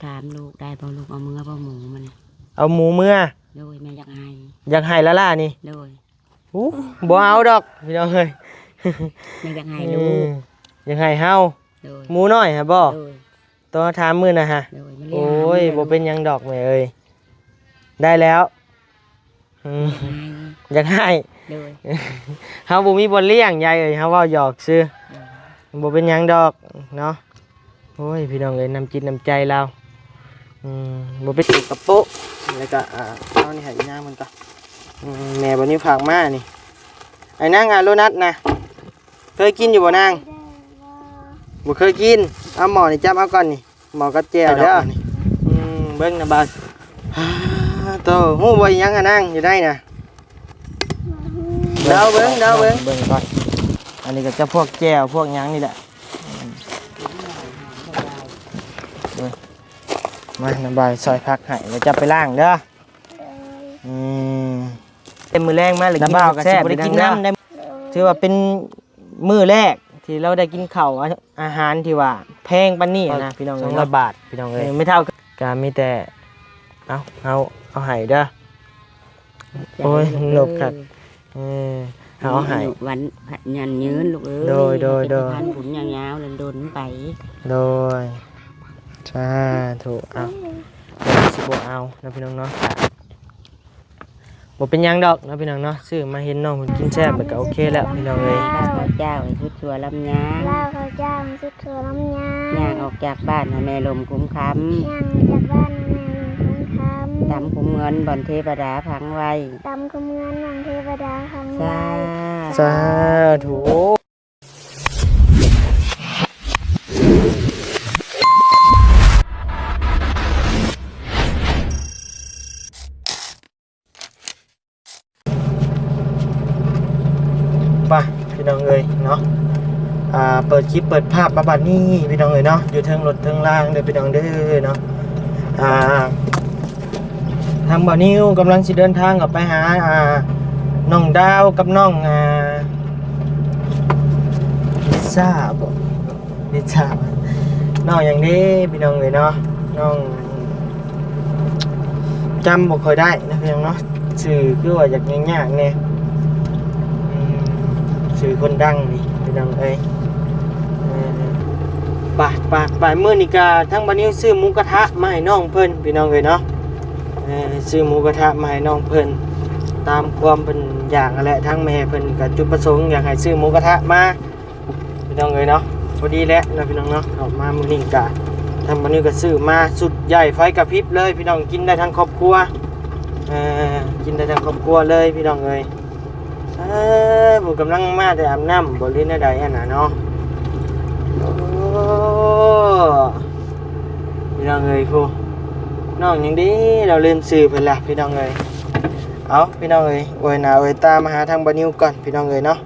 ถามลูกได้บ่ลูกเอามือบ่หมูมันเอาหมูเมื่อโดยแม่อยากให้ละล่ะนี่โดยบ่เอาดอกพี่น้องเอ้ยแม่อยากให้ลูกอยากให้เฮาโดยหมูน้อยฮะบ่โดยต้องถามมื้อน่ะฮะโดยโอ้ยบ่เป็นหยังดอกแม่เอ้ยได้แล้วอยากให้โดยเฮาบ่มีบ่เลี้ยงยายเอ้ยเฮาเว้าหยอกซื่อบ่เป็นหยังดอกเนาะโอ้ยพี่น้องเอ้ยน้ำจิตน้ำใจเราบ่เป็นกระโปะแล้วก็เอานี่ให้อีนางมันก็แม่บ่นี้ฝากมานี่ไอ้นางโลนัทนะเคยกินอยู่บ่นางบ่เคยกินเอาหม้อนี่จับเอาก่อนนี่หม้อกับแจ่วเด้อเบิ่งนะบ่าวโตฮู้บ่อีหยังนางอยู่ได้น่ะเดาเบิ่งก่อนอันนี้ก็จะพวกแจ่วพวกหยังนี่แหละมาน้ำบายซอยพักให้เดี๋ยวจะไปล้างเด้อเต็มมือแรงมาเลยน้ำบ่าวก็แซ่บได้กินน้ำได้ถือว่าเป็นมื้อแรกที่เราได้กินข้าวอาหารที่ว่าแพงปานนี้นะพี่น้อง200 บาทพี่น้องเอ้ยไม่เท่าก็มีแต่เอาให้เด้อโอ้ยหลบครับเอาให้วันยันยืนลูกเอ้ยโดยพันผมยาวๆโดนไปโดยสาธุเอาสิบ่เอานะพี่น้องเนาะบ่เป็นหยังดอกนะพี่น้องเนาะซื้อมาเห็นน้องเพิ่นกินแซ่บก็โอเคแล้วพี่น้องเอ้ยข้าวเจ้าชุดชัวลำยาข้าวเจ้าชุดชัวลำยาย่างออกจากบ้านแม่ลมคุ้มคำย่างจากบ้านแม่ลมคุ้มคำตำคุ้มเงินบ่อนเทวดาพังไว้ตำคุ้มเงินบ่อนเทวดาพังไว้สาธุป่ะพี่น้องเอ้ยเนาะเปิดคลิปเปิดภาพมาบัดนี้พี่น้องเอ้ยเนาะอยู่เทิงรถเทิงล่างเด้อพี่น้องเด้อเนาะทางบ่าวนิวกำลังสิเดินทางกลับไปหาน้องดาวกับน้องลิซ่าบ่ลิซ่าน้องอย่างนี้พี่น้องเอ้ยเนาะน้องจำบ่ค่อยได้นะพี่น้องเนาะชื่อคือว่าอยากยากๆแน่ชื่อคนดังนี่พี่น้องเอ้ยไปมื้อนี้ก็ทั้งบัดนี้ซื้อหมูกระทะมาให้น้องเพิ่นพี่น้องเอ้ยเนาะซื้อหมูกระทะมาให้น้องเพิ่นตามความเพิ่นอยากนั่นแหละทั้งแม่เพิ่นก็จุดประสงค์อยากให้ซื้อหมูกระทะมาพี่น้องเอ้ยเนาะพอดีแล้วนะพี่น้องเนาะออกมามื้อนี้ก็ทั้งบัดนี้ก็ซื้อมาสุดใหญ่ไฟกระพริบเลยพี่น้องกินได้ทั้งครอบครัวกินได้ทั้งครอบครัวเลยพี่น้องเอ้ยผมกำลังมาแต่อาบน้ำบริเวณใดอันน่ะเนาะพี่น้องเอ้ยครูน้องยังดีเราลืมสื่อเพิ่นละพี่น้องเอ้ยเอาพี่น้องเอ้ยอวยหน้าอวยตามาหาทางบ่าวนิวก่อนพี่น้องเอ้ยเนาะ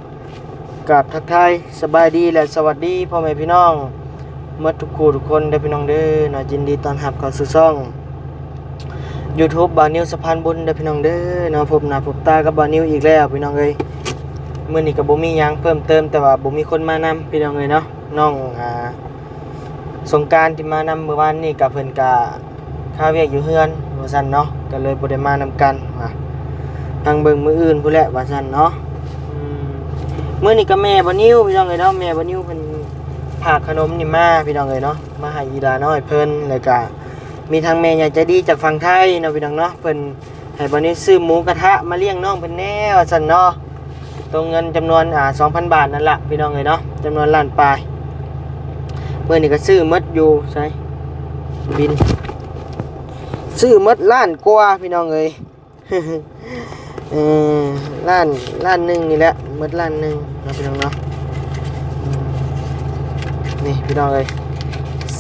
กราบทักทายสบายดีและสวัสดีพ่อแม่พี่น้องหมดทุกคู่ทุกคนเด้อพี่น้องเด้อน่ายินดีต้อนรับเข้าสู่ช่อง YouTube บ่าวนิวสะพานบุญเด้อพี่น้องเด้อเนาะพบหน้าพบตากับบ่าวนิวอีกแล้วพี่น้องเอ้ยมื้อนี้ก็บ่มีหยังเพิ่มเติมแต่ว่าบ่มีคนมานำพี่น้องเอ้ยเนาะน้องสงกรานต์ที่มานำเมื่อวานนี้ก็เพิ่นก็ข้าเวียกอยู่เฮือนว่าซั่นเนาะก็เลยบ่ได้มานำกันทางเบิ่งมื้ออื่นพุ่นแหละว่าซั่นเนาะมื้อนี้ก็แม่บ่าวนิวพี่น้องเอ้ยเนาะแม่บ่าวนิวเพิ่นพาขนมนี่มาพี่น้องเอ้ยเนาะมาให้อีหลาน้อยเพิ่นแล้วก็มีทางแม่ใหญ่ใจดีจากฝั่งไทยเนาะพี่น้องเนาะเพิ่นให้บ่าวนิวซื้อหมูกระทะมาเลี้ยงน้องเพิ่นแน่ว่าซั่นเนาะตัวเงินจำนวน 2,000 บาทนั่นแหละพี่น้องเลยเนาะจำนวนล้านปลายเมื่อนี้ก็ซื้อมดอยู่ใช่บินซื้อมดล้านกว่าพี่น้องเลยล้านหนึ่งนี่แหละมดล้านหนึ่งนะพี่น้องเนาะนี่พี่น้องเลย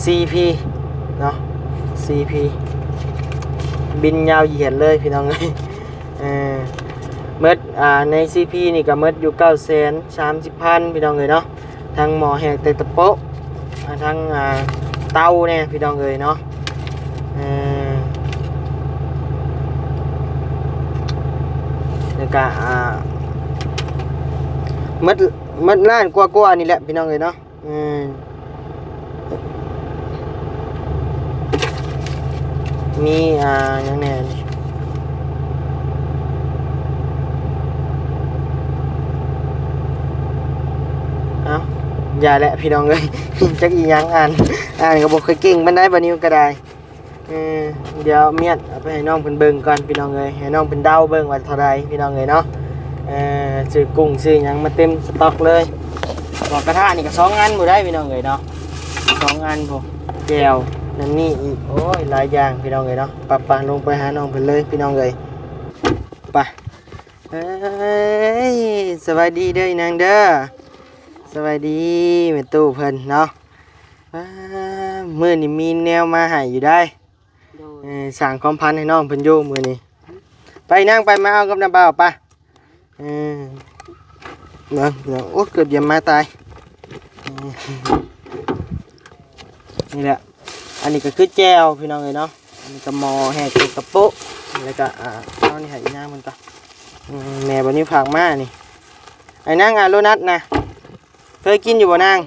CP เนาะ CP บินยาวเหยียดเลยพี่น้องเลยเมดใน CP นี่ก็เมดอยู่930,000พี่น้องเลยเนาะทั้งหมอแหกเตตะโป๊ะทั้งเตาเนี่ยพี่น้องเลยเนาะแล้วก็เมดล้านกว่าๆนี่แหละพี่น้องเลยเนาะ มีอย่างแน่นี่เอาอย่าแหละพี่น้องเลย จักอีหยังอ่านก็บ่เคยเก่งปานใดบัดนี้ก็ได้เดี๋ยวเมียดเอาไปให้น้องเพิ่นเบิ่งก่อนพี่น้องเอ้ยให้น้องเพิ่นเดาเบิ่งว่าเท่าใดพี่น้องเอ้ยเนาะซื้อกุ้งซื้อหยังมาเต็มสต็อกเลยบอกกระทะนี่ก็2อันบ่ได้พี่น้องเอ้ยเนาะ2อันพุ่นแก้วนั่นนี่อีกโอ้ยหลายอย่างพี่น้องเอ้ยเนาะปะลงไปหาน้องเพิ่นเลยพี่น้องเอ้ยไปเอ้ยสวัสดีเด้อนางเด้อสวัสดีแม่ตู้เพิ่นเนาะมื้อนี้มีแนวมาให้อยู่ได้สร้างความพันให้น้องเพิ่นอยู่มื้อนี้ไปนั่งไปมาเอากับน้าบ่าวป่ะเนาะโอ้เกือบเหยียบมาตายนี่แหละอันนี้ก็คือแจวพี่น้องเอ้ยเนาะอันนี้ก็หม้อแห้งกระโปะแล้วก็เอานี่ให้อีนางมันก่อนแม่บ่นี้ฝากมานี่ไอ้นางโลนัทนะเคยกินอยู่บ่นาง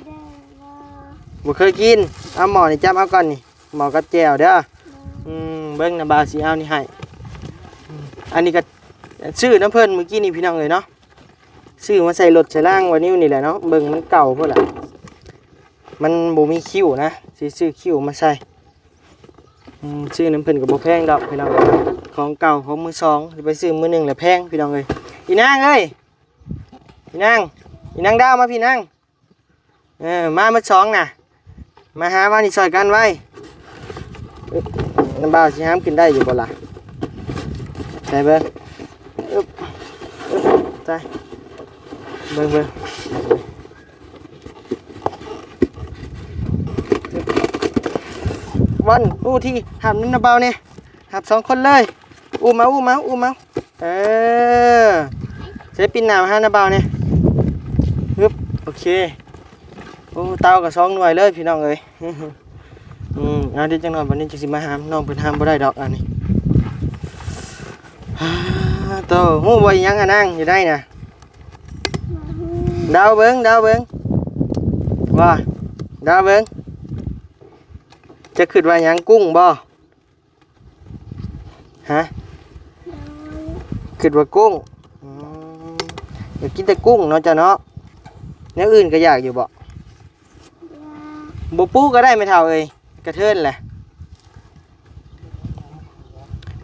บ่เคยกินเอาหม้อนี่จับเอาก่อนนี่หม้อกับแจวเด้อเบิ่งน้าบ่าวสิเอานี่ให้อันนี้ก็ซื้อน้ำเพิ่นเมื่อกี้นี่พี่น้องเอ้ยเนาะซื้อมาใส่รถใส่ล่างวันนี้นี่แหละเนาะเบิ่งมันเก่าพุ่นล่ะมันบ่มีคิ้วนะสิซื้อคิ้วมาใส่ซื้อน้ำเพิ่นก็บ่แพงดอกพี่น้องของเก่าของมือสองไปซื้อมือหนึ่งแหละแพงพี่น้องเอ้ยอีนางเอ้ยอีนางดาวมาพี่นางมามือสองน่ะมาหาว่านี่ซอยกันไว้น้ำบ่าวสิห้ามกินได้อยู่บ่ล่ะใส่เบิ่งใส่เบิ่งวันอู้ที่หับน้ำเบาเนี่ยหับ2คนเลยอู้มาใช้ปินหนาวฮะน้ำเบาเนี่ยฮึบโอเคโอ้เตากับ2หน่วยเลยพี่น้องเอ้ยเอาเดี๋ยวจังหน่อยวันนี้จะสิมาหามน้องเพิ่นหามบ่ได้ดอกอันนี้โตหู้บ่ยังนั่งอยู่ได้น่ะดาวเบิ่งว่าดาวเบิ่งจะคิดว่าหยังกุ้งบ่ฮะคิดว่ากุ้งอยากกินแต่กุ้งเนาะจ้ะเนาะแนวอื่นก็อยากอยู่บ่ปูก็ได้ไม่เท่าเอ้ยกระเทินแหละ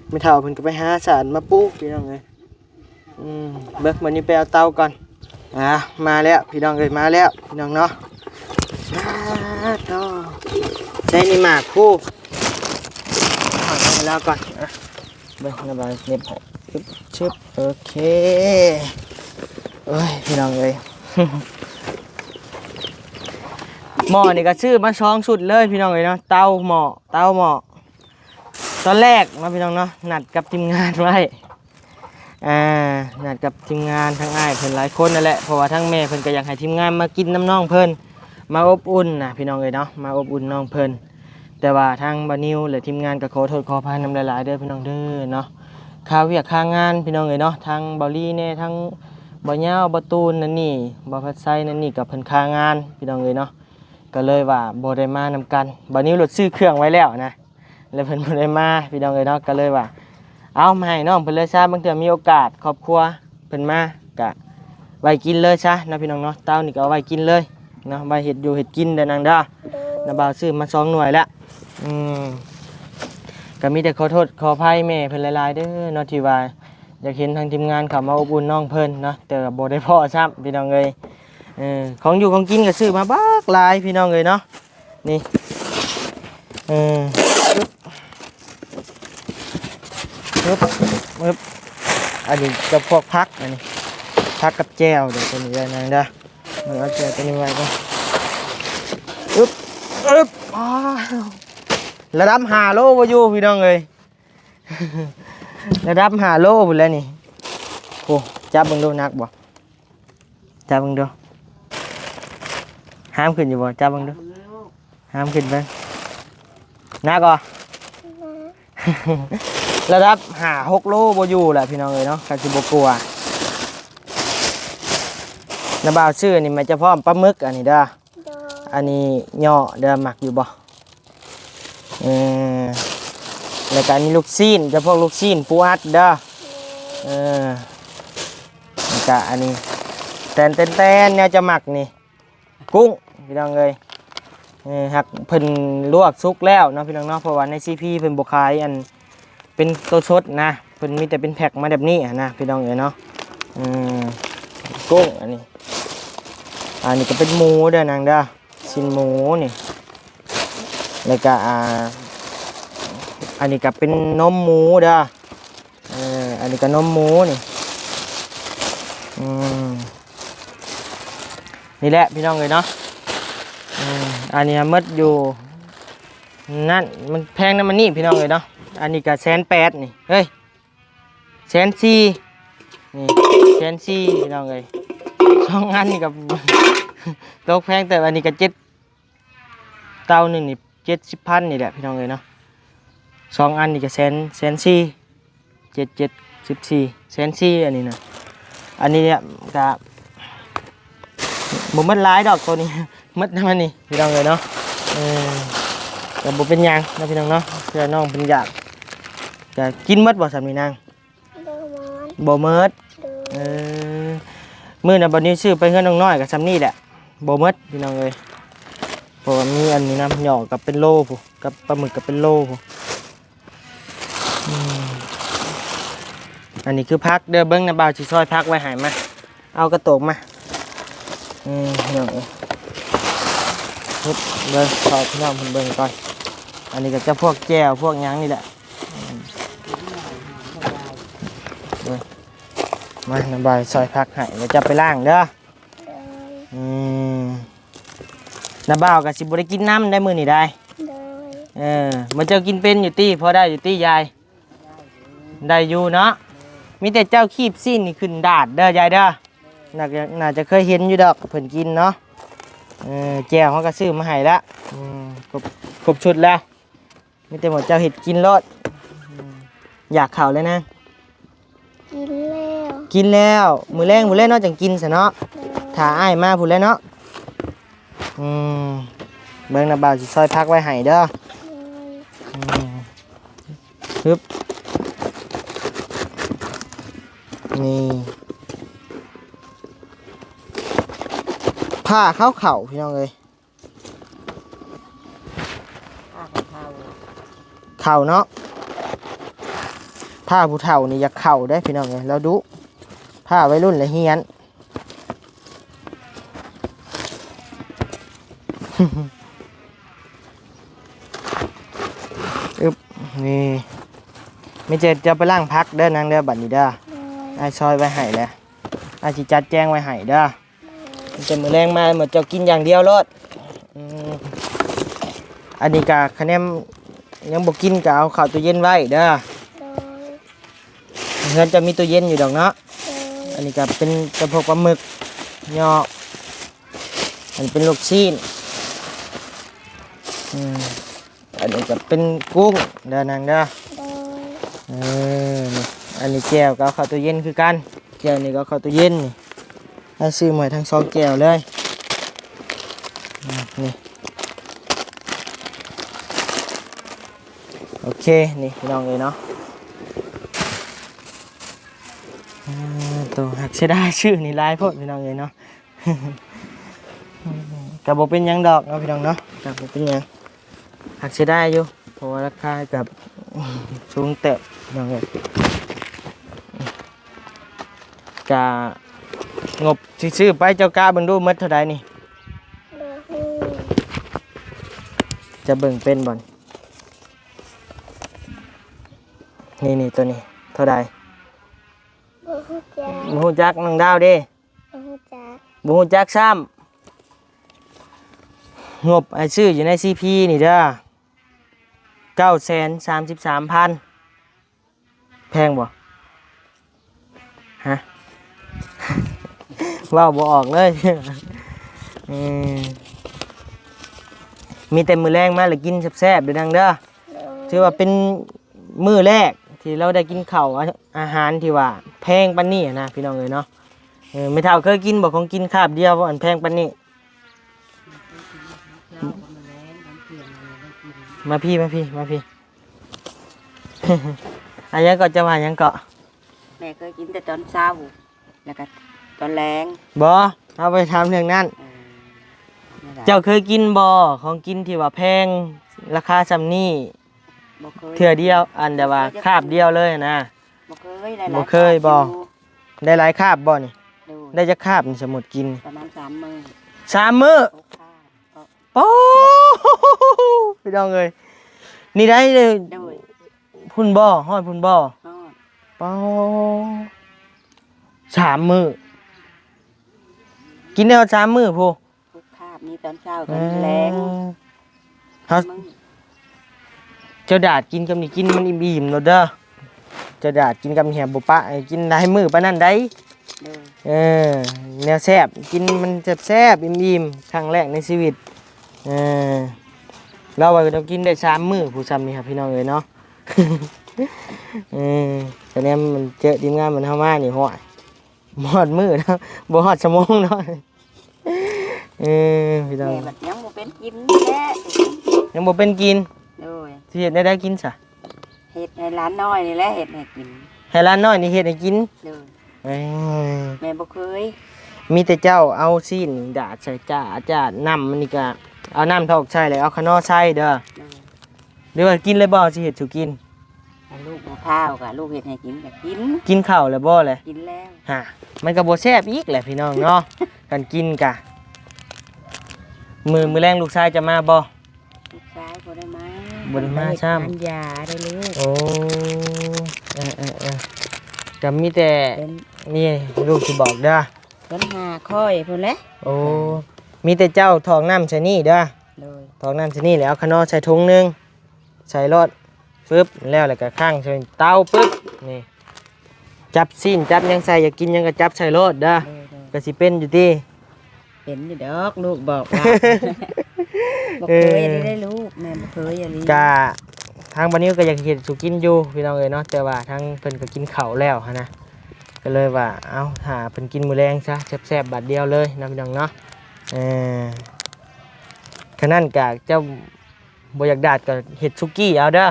ไม่เท่าเพิ่นก็ไปหาสารมาปูพี่น้องเอ้ยเบิ่งวันนี้ไปเอาเตาก่อนมาแล้วพี่น้องเอ้ยมาแล้วพี่น้องเนาะใช้นี่หมากคู่ถอดมาแล้วก่อนเบิ่งระบายเน็บชึบโอเคเอ้ยพี่น้องเอ้ย หม้อนี่ก็ซื้อมา2ชุดเลยพี่น้องเอ้ยเนาะเตาหม้อตอนแรกมาพี่น้องเนาะนัดกับทีมงานไว้นัดกับทีมงานทั้งอ้ายเพิ่นหลายคนนั่นแหละเพราะว่าทั้งแม่เพิ่นก็อยากให้ทีมงานมากินน้ำน้องเพิ่นมาอบอุ่นนะพี่น้องเอ้ยเนาะมาอบอุ่นน้องเพิ่นแต่ว่าทางบ่นิวและทีมงานก็ขอโทษขออภัยนำหลายๆเด้อพี่น้องเด้อเนาะค่าเวียกค่างานพี่น้องเอ้ยเนาะทางบ่ลี่แน่ทางบ่ยาวบ่ตูนนั่นนี่บ่พัดไซนั่นนี่กับเพิ่นค่างานพี่น้องเอ้ยเนาะก็เลยว่าบ่ได้มานำกันบ่นิวรถซื้อเครื่องไว้แล้วนะแล้วเพิ่นบ่ได้มาพี่น้องเอ้ยเนาะก็เลยว่าเอามาให้น้องเพิ่นเลยซะบางเทื่อมีโอกาสครอบครัวเพิ่นมาก็ไว้กินเลยซะนะพี่น้องเนาะเต้านี่ก็เอาไว้กินเลยเนาะไว้เฮ็ดอยู่เฮ็ดกินเด้อนางเด้อน้าบ่าวซื้อมา2หน่วยแล้วก็มีแต่ขอโทษขออภัยแม่เพิ่นหลายๆเด้อเนาะที่ว่าอยากเห็นทางทีมงานเข้ามาอบอุ่นน้องเพิ่นเนาะแต่ก็บ่ได้พ้อซ้ำพี่น้องเอ้ยของอยู่ของกินก็ซื้อมาบักหลายพี่น้องเอ้ยเนาะนี่อันนี้กับพวกพักอันนี้พักกับแจ่วเดี๋ยวตัวนี้ได้นางเด้อมันเอาแจ่วตัวนี้ไว้ก่อนระดับ5 โลบ่อยู่พี่น้องเอ้ย ระดับ5 โลพุ่นแล้วนี่โอ้จับเบิ่งดูหนักบ่จับเบิ่งดูห้ามขึ้นอยู่บ่จับเบิ่งดูห้ามขึ้นเบิ่งหนักบ่ ระดับ5-6 โลบ่อยู่แหละพี่น้องเอ้ยเนาะก็สิบ่กลัวน้าบ่าวซื้อนี่มันจะพร้อมปลาหมึกอันนี้เด้ออันนี้ย่อเด้อหมักอยู่บ่ แล้วก็อันนี้ลูกซีนจะพวกลูกซีนปูอัดเด้อแล้วก็อันนี้แตนเนี่ยจะหมักนี่กุ้งพี่น้องเลยหักเพิ่นลวกสุกแล้วเนาะพี่น้องเนาะเพราะว่าในซีพีเพิ่นบ่ขายอันเป็นตัวสดนะเพิ่นมีแต่เป็นแพ็คมาแบบนี้นะพี่น้องเอ้ยเนาะกุ้งอันนี้ก็เป็นหมูเด้อนางเด้อชิ้นหมูนี่แล้วก็อันนี้ก็เป็นนมหมูเด้ออันนี้ก็นมหมูนี่นี่แหละพี่น้องเลยเนาะอันนี้มัดอยู่นั่นมันแพงนะมันนี่พี่น้องเลยเนาะอันนี้ก็180,000นี่เฮ้ย140,000นี่140,000พี่น้องเลย2 อันนี่กับตกแพงแต่อันนี้ก็7เตาหนึ่งนี่70,000นี่แหละพี่น้องเลยเนาะ2 อันนี่ก็140,000 714,000อันนี้นะอันนี้เนี่ยก็บ่มัดหลายดอกตัวนี้มัดนั่นมันนี่พี่น้องเลยเนาะแต่บ่เป็นหยังนะพี่น้องเนาะเพื่อน้องเป็นอยากจะกินมัดบ่สามีนางบ่มัดมื้อน่ะบัดนี้ซื้อไปเฮือนน้องน้อยกับซ้ำนี่แหละบ่มัดพี่น้องเลยเพราะว่ามีอันนี้นะหยอกกับเป็นโลผู้กับปลาหมึกกับเป็นโลผู้อันนี้คือพักเด้อเบิ้งนะบ่าวสิซอยพักไว้ให้มาเอากระโตกมาเนาะเบิ่งขอพี่น้องเบิ่งก่อนอันนี้ก็จะพวกแก้วพวกหยังนี่แหละมานะบ่าวซอยพักให้เดี๋ยวจะไปล้างเด้อนะบ่าวก็สิบ่ได้กินน้ำได้มื้อนี้ได้มันเจ้ากินเป็นอยู่ตี้พอได้อยู่ตี้ยายได้อยู่เนาะมีแต่เจ้าคีบซีนนี่ขึ้นดาดเด้อยายเด้อน่าจะเคยเห็นอยู่ดอกเพิ่นกินเนาะแก้วเขาก็ซื้อมาให้ละครบชุดแล้วมีแต่หมดเจ้าเห็ดกินรสอยากข่าวเลยนะกินแล้วมือแรงเนาะจังกินซะเนาะถ้าอ้ายมาพูดแล้วเนาะเบิ่งนะบ่าวสิซอยพักไว้ให้เด้อฮึบนี่ผ้าเข่าพี่น้องเลยเข่าเนาะผ้าผู้เฒ่านี่อยากเข่าได้พี่น้องเลยแล้วดูผ้าวัยรุ่นเลยเฮียนนี่ไม่เจอจะไปล่างพักเด้อนางเด้อบัดนี้เด้อไอ้ซอยไว้ให้แล้วไอ้จิจัดแจ้งไว้ให้เด้อมันจะมือแรงมาเหมือนจะกินอย่างเดียวรถอันนี้กะคะแนนยังบอกกินกะเอาข้าวตู้เย็นไว้เด้อเงินจะมีตู้เย็นอยู่ดอกเนาะอันนี้กะเป็นกระเพาะปลาหมึกยออันเป็นลูกชิ้นอันนี้ก็เป็นกุ้งเด้อนางเด้ออันนี้แก้วก็เอาเข้าตู้เย็นคือกันแก้วนี่ก็เข้าตู้เย็นนี่ให้ซื้อใหม่ทั้ง2 แก้วเลยนี่โอเคนี่พี่น้องเลยเนาะตัวหักเสียดายชื่อนี่ลายพวกพี่น้องเลยเนาะกับบ่เป็นยังดอกเนาะพี่น้องเนาะกับบ่เป็นยังหักเสียดายอยู่เพราะว่าราคากับสูงเตะน้องเลยกะงบซื้อไปเจ้ากาเบิ่งดูมัดเท่าใดนี่จะเบิ่งเป็นบ่นี่ตัวนี้เท่าใดบ่ฮู้จักน้องดาวเด้บ่ฮู้จักซ้ำงบไอ้ซื้ออยู่ใน CP นี่เด้อ933,000แพงบ่ฮะว้าวบ่ออกเลยมีแต่มือแรงมาเลยกินแซ่บๆเด้อดังเด้อถือว่าเป็นมื้อแรกที่เราได้กินข้าวอาหารที่ว่าแพงปานนี้นะพี่น้องเอ้ยเนาะไม่เท่าเคยกินบ่ของกินคาบเดียวว่าอันแพงปานนี้มาพี่ อันยังก็จะว่าหยังเกาะ แม่เคยกินแต่ตอนเช้าแล้วก็ตอนแรง บ่เอาไปทำเรื่องนั้น นั่นแหละ เจ้าเคยกินบ่ของกินที่ว่าแพงราคาซำนี้ บ่เคย เทื่อเดียวอันแต่ว่าคาบเดียวเลยนะ บ่เคยหลายๆ บ่เคยบ่ ได้หลายคาบบ่นี่ ดู ได้จักคาบนี่สมมุติกิน ประมาณ3 มื้อ 3 มื้อ โอ้ค่ะก็ โอ้พี่น้องเอ้ยนี่ได้เลย โดย พุ่นบ่ฮอดพุ่นบ่ ฮอด เป้า3 มื้อกินได้3 มื้อพู ทุกคาบนี้ตอนเช้าตอนแรง เฮา มื้อ เจ้าดาดกินกับนี่กินมันอิ่มๆแล้วเด้อเจ้าดาดกินกับแหบบ่ปะให้กินได้มื้อปานนั้นได้ โดย เออแนวแซ่บกินมันแซ่บๆอิ่มๆครั้งแรกในชีวิตเออเราว่าเรากินได้3 มื้อผู้ซ้ำนี่ครับพี่น้องเอ้ยเนาะ เออแต่เนี่ยมันเจอทีมงานมันเข้ามานี่ห้อยบ่ฮอดมื้อเนาะบ่ฮอดชั่วโมงเนาะเออพี่น้อง แม่บัดยังบ่เป็นกินแท้ ยังบ่เป็นกิน โดย สิเฮ็ดได้กินซะ เฮ็ดให้ร้านน้อยนี่แหละเฮ็ดให้กิน ให้ร้านน้อยนี่เฮ็ดให้กิน โดย เอ้ย แม่บ่เคย มีแต่เจ้าเอาซีนดาดใส่จ้าน้ำมันนี่ก็เอาน้ำทอกใส่เลยเอาขนอใส่เด้อ โดย หรือว่ากินเลยบ่สิเฮ็ดสุกิน ให้ลูกมะพร้าวกับลูกเฮ็ดให้กินก็กิน กินข้าวแล้วบ่เลย กินแล้ว ฮะมันก็บ่แซ่บอีกแหละพี่น้องเนาะ กันกินกะมือแรงลูกชายจะมาบ่ ลูกชายบ่ได้มา บ่ได้มาซ้ำ ทานยาได้ลูก โอ้ก็มีแต่ เป็น นี่ลูกสิบอกเด้อ เป็นหาค่อยพุ่นแหละ โอ้มีแต่เจ้าทองน้ำใส่นี่เด้อ โดย ทองน้ำใส่นี่แล้วเอาขนอใส่ถุงหนึงใส่รถปึ๊บแล้วก็ข้างใส่เตาปึ๊บนี่จับซีนจับหยังใส่อยากกินหยังก็จับใส่รถเด้อ โดยโดย ก็สิเป็นอยู่ติ เป็นอยู่ดอกลูกบอกว่าบ่เคยได้ลูกแม่บ่เคยอะไร กะทางบันนี้ก็อยากเห็นสุกินอยู่พี่น้องเอ้ยเนาะแต่ว่าทางเพิ่นก็กินข้าวแล้วหั้นนะก็เลยว่าเอาหาเพิ่นกินมื้อแรงซะแซ่บๆบัดเดียวเลยนะพี่น้องเนาะเออขะนั้นกะเจ้าบ่อยากดาดก็เฮ็ดสุกี้เอาเด้อ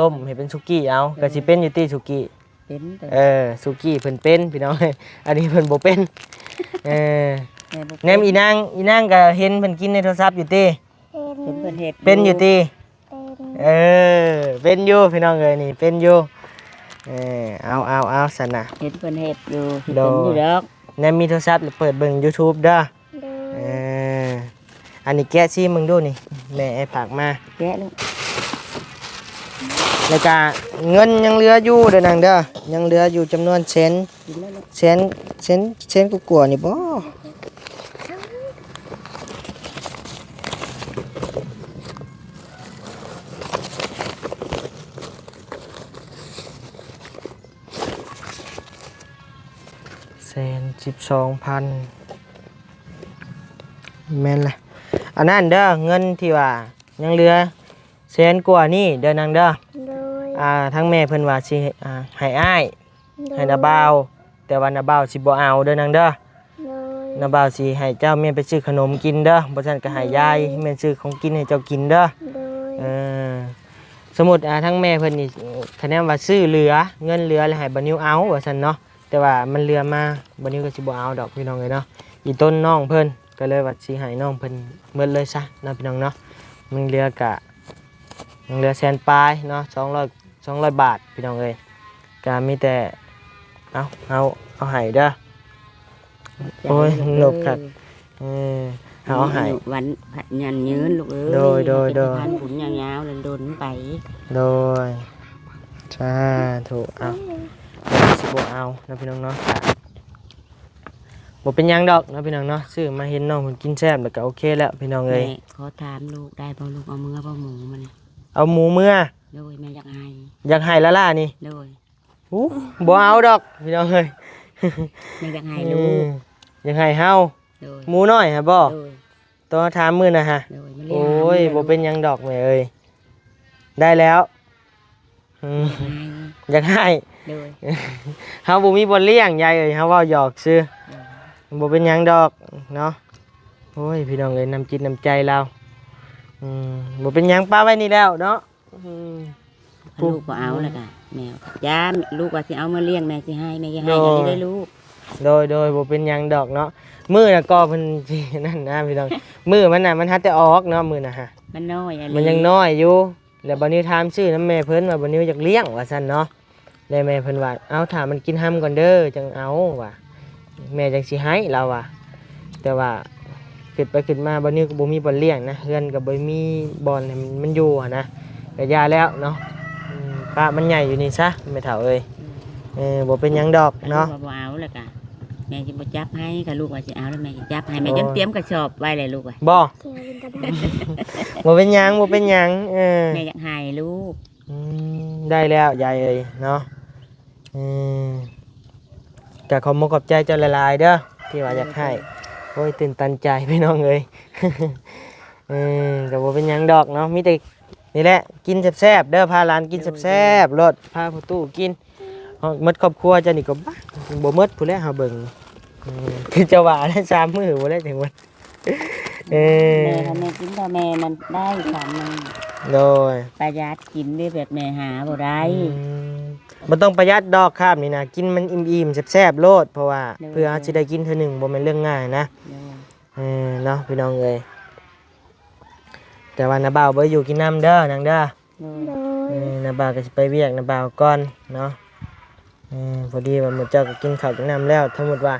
ต้มให้เป็นสุกี้เอาก็สิเป็นอยู่ติสุกี้ เป็นแต่ สุกี้เพิ่นเป็นพี่น้องเอ้ยอันนี้เพิ่นบ่เป็นเออ แม่บ่ แนมอีนางก็เห็นเพิ่นกินในโทรศัพท์อยู่ติ เป็น เป็นเพิ่นเฮ็ด เป็นอยู่ติ เป็น เป็นอยู่พี่น้องเอ้ยนี่เป็นอยู่เอาสนะ เห็นเพิ่นเฮ็ดอยู่ โด เป็นอยู่ดอก ในมีโทรศัพท์หรือเปิดเบิ่ง YouTube เด้อ โด เอย ออันนี้แกะซิมึงดูนี่แม่ไอ้ผักมา แกะลูก แล้วก็เงินยังเหลืออยู่เด้อนางเด้อยังเหลืออยู่จำนวนเซน กินแล้วลูก เซนกูกลัวนี่บ่112,000แม่นล่ะอันนั้นเด้อเงินที่ว่ายังเหลือแสนกว่านี่เด้อนางเด้อ โดย ทั้งแม่เพิ่นว่าสิให้อ้ายให้นาบ่าวแต่ว่านาบ่าวสิบ่เอาเด้อนางเด้อ โดย นาบ่าวสิให้เจ้าแม่ไปซื้อขนมกินเด้อบ่ซั่นก็ให้ยายแม่ซื้อของกินให้เจ้ากินเด้อ โดย เออสมมุติทั้งแม่เพิ่นนี่คะแนนว่าซื้อเหลือเงินเหลือแล้วให้บ่นิวเอาว่าซั่นเนาะแต่ว่ามันเหลือมาบ่นิวก็สิบ่เอาดอกพี่น้องเอ้ยเนาะอีต้นน้องเพิ่นก็เลยว่าสิให้น้องเพิ่นหมดเลยซะนะพี่น้องเนาะมันเหลือกะยังเหลือแสนปลายเนาะ200บาทพี่น้องเอ้ยก็มีแต่เอาให้เด้อ โอ้ยหลบครับ เออเอาให้ วันผัดยันยืนลูกเอ้ย โดย เป็นพันผุนยาวๆเลยโดนไป โดยสาธุเอาสิบ่เอานะพี่น้องเนาะบ่เป็นหยังดอกนะพี่น้องเนาะซื้อมาเห็นน้องเพิ่นกินแซ่บแล้วก็โอเคแล้วพี่น้องเอ้ย แม่ขอถามลูกได้บ่ลูกเอามือบ่หมูมันย เอาหมูเมื่อ โดยแม่อยากให้ อยากให้ละล่ะนี่ โดย อู้บ่เอาดอกพี่น้องเอ้ย แม่อยากให้ลูก อยากให้เฮา โดย หมูน้อยฮะบ่ โดย ตัวถามมื้อน่ะฮะ โดยมาเลี้ โอ้ ง ยบ่เป็นหยังดอกแม่เอ้ยได้แล้วอืมอยากให้ โดย เฮาบ่มีบ่เลี้ยงยายเอ้ยเฮาเว้าหยอกซื่อบ่เป็นหยังดอกเนาะโอ้ยพี่น้องเอ้ยน้ำจิตน้ำใจเราบ่เป็นหยังป้าไว้นี่แล้วเนาะ ลูกบ่เอาแล้วก็แมวย่าลูกว่าสิเอามาเลี้ยงแม่สิให้แม่สิให้อย่างนี้ได้ลูก โดยบ่เป็นหยังดอกเนาะมือน่ะก็เพิ่นสินั่นนะพี่น้องมือมันน่ะมันหัดแต่ออกเนาะมือน่ะฮะ มันน้อยอะไร มันยังน้อยอยู่แล้วบัดนี้ถามชื่อน้ำแม่เพิ่นว่าบัดนี้อยากเลี้ยงว่าซั่นเนาะแล้วแม่เพิ่นว่าเอาถ้ามันกินห้ำก่อนเด้อจังเอาว่าแม่จังสิให้เราว่าแต่ว่าคิดไปคิดมาบัดนี้ก็บ่มีบ่อนเลี้ยงนะเฮือนก็บ่มีบ่อนให้มันอยู่หันนะก็ยาแล้วเนาะป้ามันใหญ่อยู่นี่ซะแม่เฒ่าเอ้ยบ่เป็นหยังดอกเนาะ ลูกว่าบ่เอาแล้วก็แม่สิบ่จับให้ก็ลูกว่าสิเอาแล้วแม่สิจับให้แม่จนเตรียมกระสอบไว้เลยลูกว่า บ่ เขียวเป็นกระดาษ บ่เป็นหยังบ่เป็นหยังแม่อยากให้ลูก ได้แล้วยายเอ้ยเนาะก็ขอขอบใจเจ้าหลายๆเด้อที่ว่าอยากให้โอ้ยตื่นตันใจพี่น้องเอ้ยก็บ่เป็นหยังดอกเนาะมีแต่นี่แหละกินแซ่บๆเด้อพาหลานกินแซ่บๆรถพาพ่อตู้กินหมดครอบครัวจ้ะนี่ก็บ่หมดผู้ใดหาเบิ่งคือจะว่าได้3มื้อบ่ได้ถึงวันแม่ถ้าแม่กินแต่แม่มันได้สามนึง โดย ประหยัดกินได้แบบแม่หาบ่ได้ มันต้องประหยัดดอกครับนี่นะกินมันอิ่มๆแซ่บๆโลดเพราะว่าเพื่อจะได้กินเท่านึงบ่แม่นเรื่องง่ายนะเนาะพี่น้องเอ้ยแต่ว่าน้าบ่าวบ่อยู่กินน้ำเด้อนางเด้อ โดย น้าบ่าวก็สิไปเวียกน้าบ่าวก่อนเนาะพอดีว่ามื้อเจ้าก็กินข้าวกินน้ำแล้วสมมุติว่า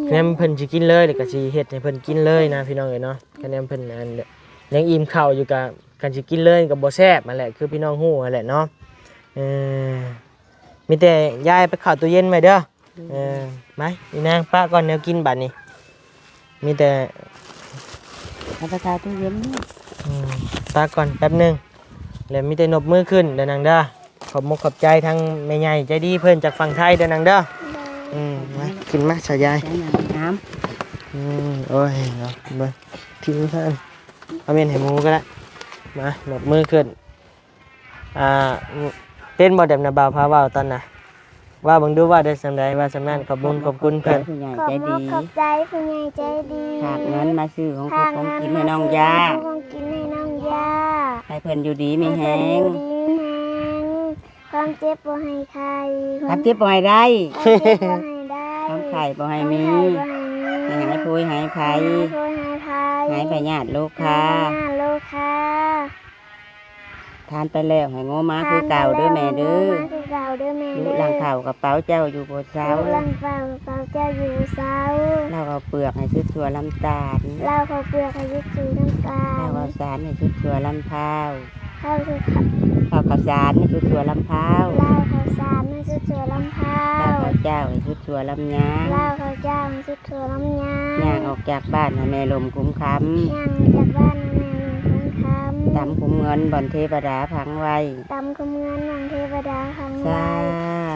แม่เพิ่นสิกินเลยเดี๋ยวก็สิเฮ็ดให้เพิ่นกินเลยนะพี่น้องเอ้ยเนาะคะแนนเพิ่นอันยังอิ่มข้าวอยู่ก็กันสิกินเลยก็บ่แซ่บนั่นแหละคือพี่น้องฮู้นั่นแหละเนาะมีแต่ยายไปเข้าตู้เย็นไว้เด้อไปนี่นางป้าก่อนแนวกินบัดนี้มีแต่ เอาไปเข้าตู้เย็นนี่ ป้าก่อนแป๊บหนึงแล้วมีแต่นบมือขึ้นเด้อนางเด้อขอบมุกขอบใจทั้งแม่ใหญ่ใจดีเพิ่นจากฝั่งไทยเด้อนางเด้อมากินมาสายาย ใช้น้ำ โอ้ยเนาะเบิ่งทิ้งท่านเอาเมนให้หมูก็ได้มาหนบมือขึ้นเต้นบ่เด็บนะบ่าวพาว่าวตอนน่ะว่าบังดูว่าได้สำใดว่าสำนั้นขอบคุญขอบคุณเพิ่น ผู้ใหญ่ ขอบ ใจ ม ดี กขอบใจผู้ใหญ่ใจดี ฝากเงินมาซื้อของของกินให้น้องยา ของกินให้น้องยา ให้เพิ่นอยู่ดีมีแฮง ให้เพิ่นอยู่ดีมีแฮงความเจ็บบ่ให้ใคร ความเจ็บบ่ให้ได้ ความเจ็บบ่ให้ได้ ความไข่บ่ให้ ความ มี ไข่บ่ให้มี ให้หายพุยหายภัย ให้โทษให้ภัย หายพยาธิโรคค้า หายโลค้า ทานไปแล้วให้งอมาคือเก่าเด้อแม่เด้อ คือเก่าเด้อแม่ ลู เด้ ก อ หลังเข่ากระเป๋าเจ้าอยู่บนเสา ลูกหลังเฝ้าเฝ้าเจ้าอยู่เสา เราเอาเปลือกให้ชุดชัวลำตาล เล่าเขาวเปลือกให้ยึดจูน้ำตา เรา ล เอาสารให้ชุดชัวลำพร้าว เข้าคือ ข้าวข้าวสารให้ชุดชัวลำพร้าว เล่าเขาวสารให้ชุดชัวลำพร้า ข้าว ว ข้าวเจ้าให้ชุดชัวลำยาง เล่าเขาวเจ้าให้ชุดชัวลำยาง ย่างออกจากบ้านให้แม่ลมคุ้มค ย่างจากบ้านแม่หลวงคุ้มค ำตำคุ้มเงินบ่อนเทวดาพังไว้ ำตำคุมเงินวังเทวดาขัง สา ไว้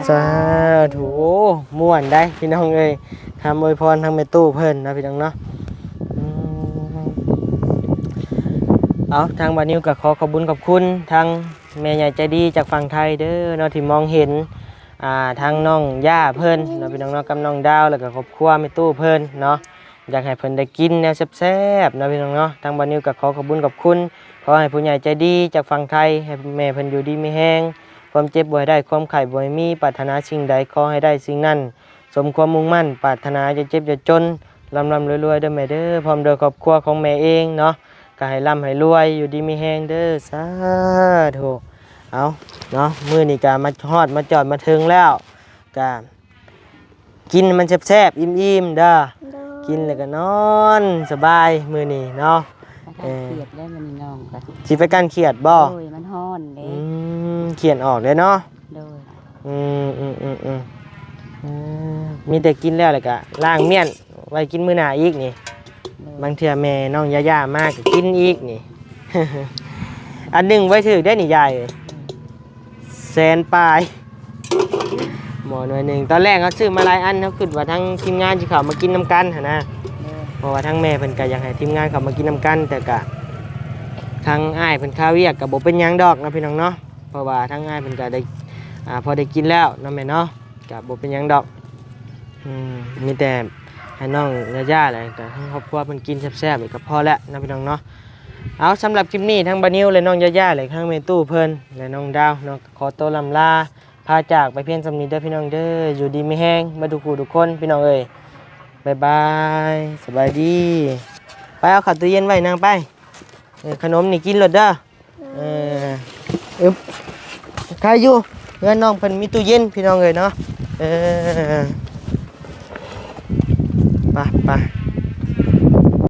สาธุม่วนได้พี่น้องเอ้ยทำอวยพรทางแม่ตู้เพิ่นนะพี่น้องเนาะเอาทางบานิวก็ขอขอบคุญขอบคุณทางแม่ใหญ่ใจดีจากฝั่งไทยเด้อเนาะที่มองเห็นทางน้องย่าเพิ่นเนาะพี่น้องเนาะกับน้องดาวแล้วก็ครอบครัวแม่ตู้เพิ่นเนาะอยากให้เพิ่นได้กินแนวแซ่บๆเนาะพี่น้องเนาะทางบานิวก็ขอขอบคุญขอบคุณขอให้ผู้ใหญ่ใจดีจากฝั่งไทยให้แม่เพิ่นอยู่ดีมีแรงความเจ็บบ่ให้ได้ความไข้บ่ให้มีปรารถนาสิ่งใดขอให้ได้สิ่งนั้นสมความมุ่งมั่นปรารถนาจะเจ็บจะจนร่ำรวยๆเด้อแม่เด้อพร้อมโดยครอบครัวของแม่เองเนาะก็ให้ร่ำให้รวยอยู่ดีมีแรงเด้อสาธุเอาเนาะมื้อนี้ก็มาฮอดมาจอดมาถึงแล้วก็กินมันแซ่บๆอิ่มๆเด้อ โดย กินแล้วก็นอนสบายมื้อนี้เนาะ เขียดได้มันน้องกัน สิไปกันเขียดบ่ โอ้ยมันฮ้อนเด้ เขียนออกเลยเนาะ โดย มีแต่กินแล้วเลยก็ล้างเมี่ยนไว้กินมื้อหน้าอีกนี่บางเทื่อแม่น้องย่าๆมากก็กินอีกนี่ อันหนึงไว้ถือได้นี่ยายเอ้ยแสนปลายหมอหน่วยหนึงตอนแรกเขาซื้อมาหลายอันเขาคิดว่าทั้งทีมงานสิเข้ามากินน้ำกันหั่นนะ เพราะว่าทั้งแม่เพิ่นก็อยากให้ทีมงานเข้ามากินน้ำกันแต่ก็ทางอ้ายเพิ่นข้าวเวียกก็บ่เป็นหยังดอกนะพี่น้องเนาะเพราะว่าทางอ้ายเพิ่นก็ได้พอได้กินแล้วเนาะแม่เนาะก็บ่เป็นหยังดอกมีแต่ให้น้องย่าๆแหละแต่ทั้งครอบครัวเพิ่นกินแซ่บๆนี่ก็พอแล้วนะพี่น้องเนาะ เอาสำหรับคลิปนี้ทั้งบานิวและน้องย่าๆเลยข้างเมตู้เพิ่นและน้องดาวน้องขอตัวลำลาพาจากไปเพียงสำนีเด้อพี่น้องเด้ออยู่ดีไม่แห้งมาดูคู่ทุกคนพี่น้องเอ้ยบ๊ายบายสบายดีไปเอาข้าวตู้เย็นไว้นางไปขนมนี่กินเลยเด้อเอออึ๊บใครอยู่เงินน้องเพิ่นมีตู้เย็นพี่น้องเอ้ยเนาะไป